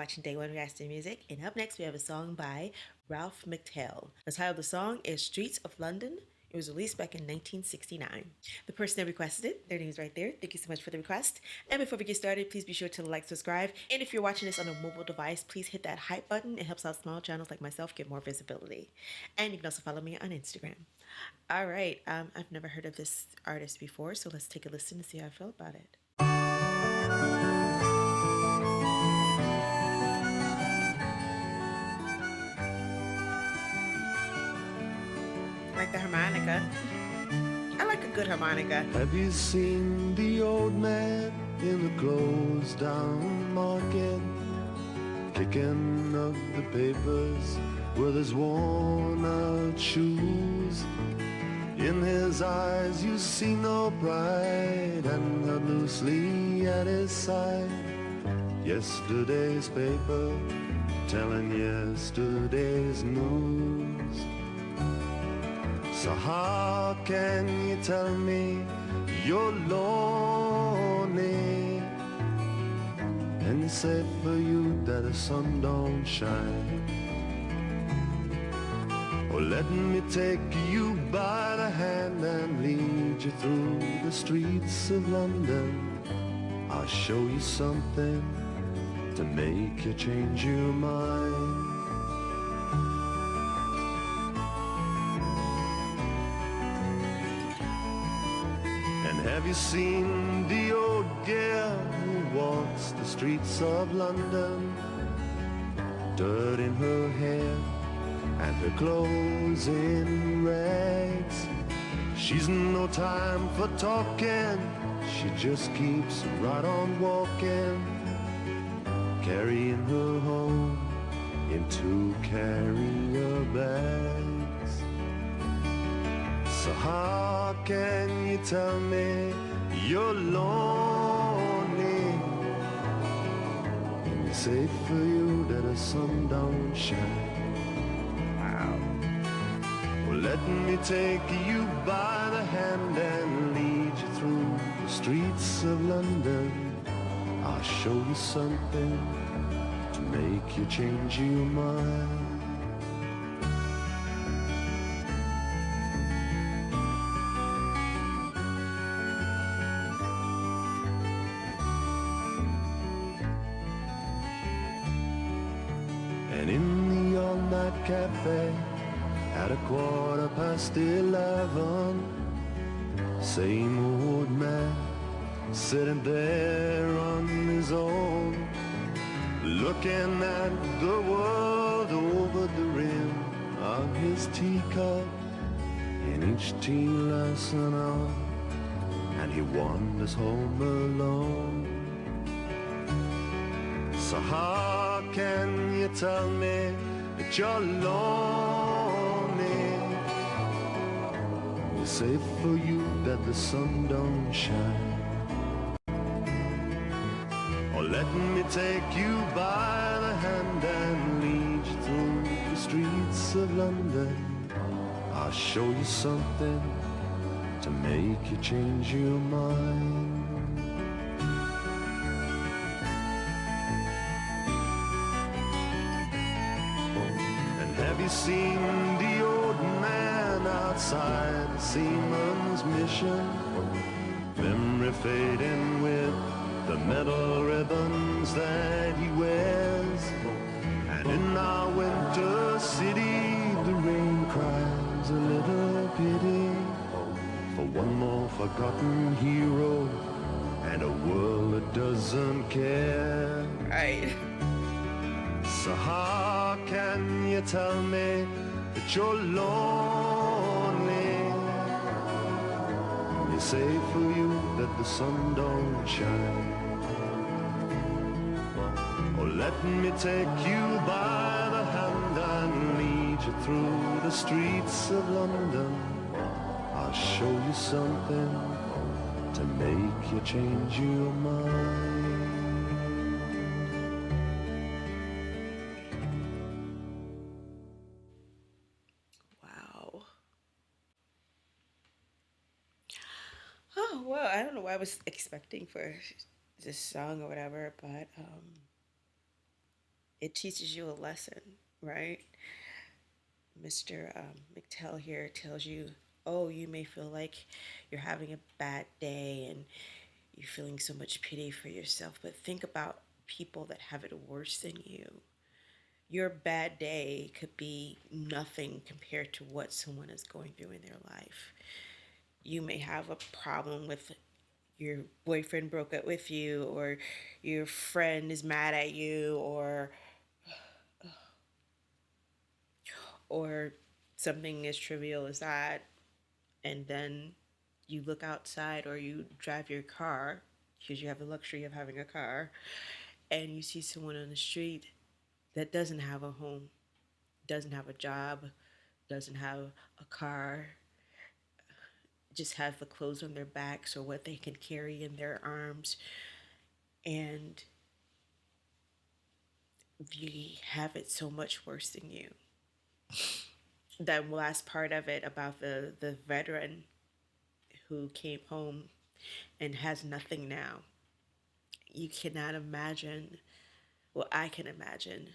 watching DayOne Reacting Music, and up next we have a song by Ralph McTell. The title of the song is Streets of London. It was released back in 1969. The person that requested it, their name is right there. Thank you so much for the request. And before we get started, please be sure to like, subscribe. And if you're watching this on a mobile device, please hit that hype button. It helps out small channels like myself get more visibility. And you can also follow me on Instagram. All right, I've never heard of this artist before, so let's take a listen to see how I feel about it. Like the harmonica. I like a good harmonica. Have you seen the old man in the closed down market, kicking up the papers with his worn out shoes? In his eyes you see no pride, and held loosely at his side yesterday's paper, telling yesterday's news. So how can you tell me you're lonely, and you say for you that the sun don't shine? Oh, let me take you by the hand and lead you through the streets of London. I'll show you something to make you change your mind. Have you seen the old girl who walks the streets of London? Dirt in her hair and her clothes in rags. She's no time for talking, she just keeps right on walking, carrying her home in 2 carrier bags. So how can you tell me you're lonely, and you say for you that the sun don't shine? Wow. Well, let me take you by the hand and lead you through the streets of London. I'll show you something to make you change your mind. And in the all-night cafe at 11:15, same old man sitting there on his own, looking at the world over the rim of his teacup, and each tea lasts an hour, and he wanders home alone. So how can you tell me that you're lonely? You say for you that the sun don't shine. Or let me take you by the hand and lead you through the streets of London. I'll show you something to make you change your mind. Have you seen the old man outside the seaman's mission? Memory fading with the metal ribbons that he wears. And in our winter city, the rain cries a little pity for one more forgotten hero and a world that doesn't care. Right. So how can you tell me that you're lonely? You say for you that the sun don't shine. Oh, let me take you by the hand and lead you through the streets of London. I'll show you something to make you change your mind. Oh, well, I don't know what I was expecting for this song or whatever, but it teaches you a lesson, right? Mr. McTell here tells you, oh, you may feel like you're having a bad day and you're feeling so much pity for yourself, but think about people that have it worse than you. Your bad day could be nothing compared to what someone is going through in their life. You may have a problem with your boyfriend broke up with you, or your friend is mad at you, or something as trivial as that, and then you look outside or you drive your car because you have the luxury of having a car, and you see someone on the street that doesn't have a home, doesn't have a job, doesn't have a car, just have the clothes on their backs or what they can carry in their arms, and we have it so much worse than you. That last part of it about the veteran who came home and has nothing now. You cannot imagine, well, I can imagine.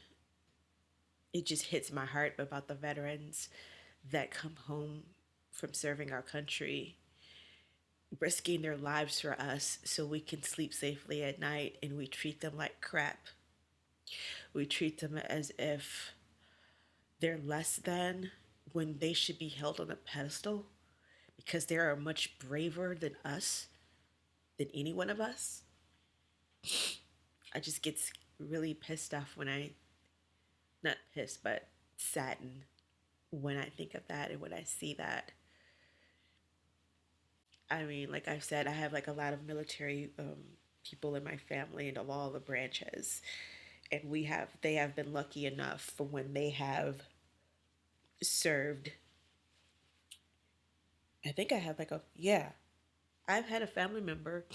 It just hits my heart about the veterans that come home from serving our country, risking their lives for us so we can sleep safely at night, and we treat them like crap. We treat them as if they're less than, when they should be held on a pedestal because they are much braver than us, than any one of us. I just get really pissed off when not pissed, but saddened when I think of that and when I see that. I mean, like I've said, I have like a lot of military people in my family and of all the branches, and they have been lucky enough for when they have served. I think I have I've had a family member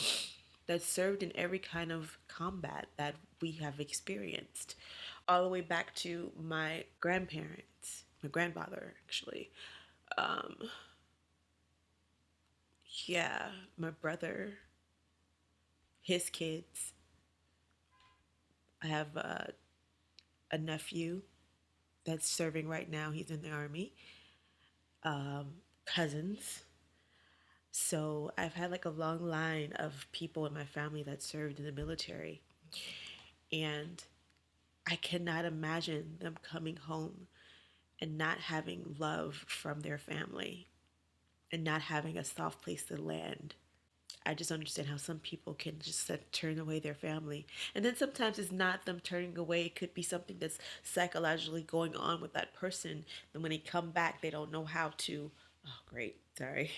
that served in every kind of combat that we have experienced, all the way back to my grandparents, my grandfather actually. Um, yeah, my brother, his kids. I have a nephew that's serving right now. He's in the army. Cousins. So I've had like a long line of people in my family that served in the military. And I cannot imagine them coming home and not having love from their family and not having a soft place to land. I just understand how some people can just turn away their family. And then sometimes it's not them turning away. It could be something that's psychologically going on with that person. Then when they come back, they don't know how to. Oh, great. Sorry.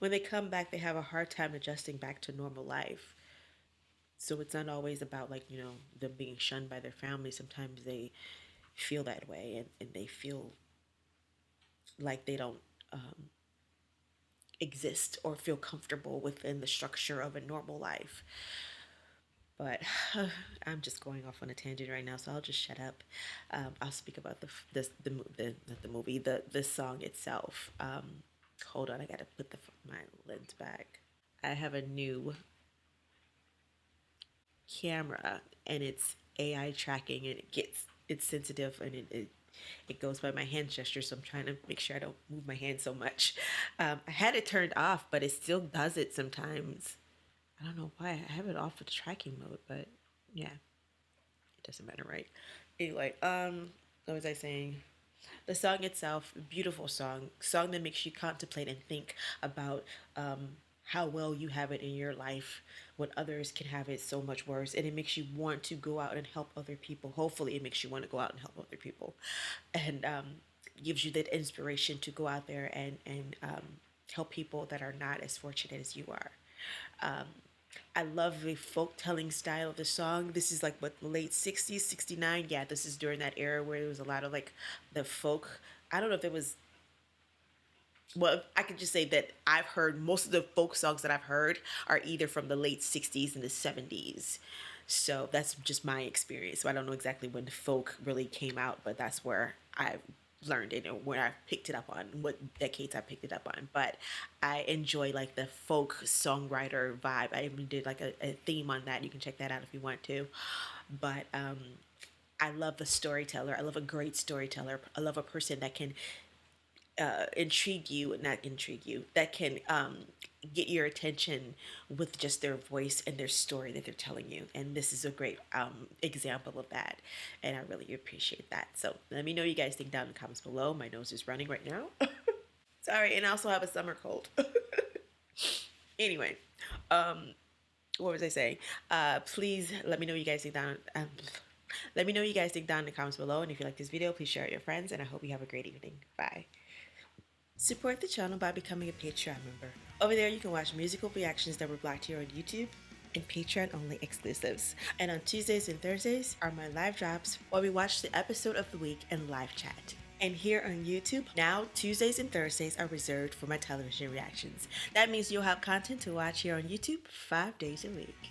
When they come back, they have a hard time adjusting back to normal life. So it's not always about, like, them being shunned by their family. Sometimes they feel that way, and they feel like they don't exist or feel comfortable within the structure of a normal life. But I'm just going off on a tangent right now, so I'll just shut up. I'll speak about not the movie, the song itself. Hold on, I gotta put my lens back. I have a new camera, and it's AI tracking, and it's sensitive, and it goes by my hand gesture, so I'm trying to make sure I don't move my hand so much. I had it turned off, but it still does it sometimes. I don't know why. I have it off with tracking mode, but yeah, it doesn't matter, right? Anyway, what was I saying? The song itself, beautiful song that makes you contemplate and think about how well you have it in your life when others can have it so much worse, and it makes you want to go out and help other people. Hopefully it makes you want to go out and help other people, and gives you that inspiration to go out there and help people that are not as fortunate as you are. I love the folk telling style of the song. This is like what, the late 60s, 69. Yeah, this is during that era where there was a lot of like the folk. I don't know if there was, well, I can just say that I've heard most of the folk songs that I've heard are either from the late 60s and the 70s. So that's just my experience. So I don't know exactly when the folk really came out, but that's where I learned it and when I picked it up on, what decades I picked it up on. But I enjoy like the folk songwriter vibe. I even did like a theme on that. You can check that out if you want to. But I love the storyteller. I love a great storyteller. I love a person that can intrigue you, not intrigue you, that can get your attention with just their voice and their story that they're telling you. And this is a great example of that. And I really appreciate that. So let me know what you guys think down in the comments below. My nose is running right now. Sorry, and I also have a summer cold. Anyway, what was I saying? Please let me know what you guys think down. Let me know what you guys think down in the comments below. And if you like this video, please share it with your friends. And I hope you have a great evening. Bye. Support the channel by becoming a Patreon member. Over there, you can watch musical reactions that were blocked here on YouTube and Patreon-only exclusives. And on Tuesdays and Thursdays are my live drops where we watch the episode of the week and live chat. And here on YouTube, now Tuesdays and Thursdays are reserved for my television reactions. That means you'll have content to watch here on YouTube 5 days a week.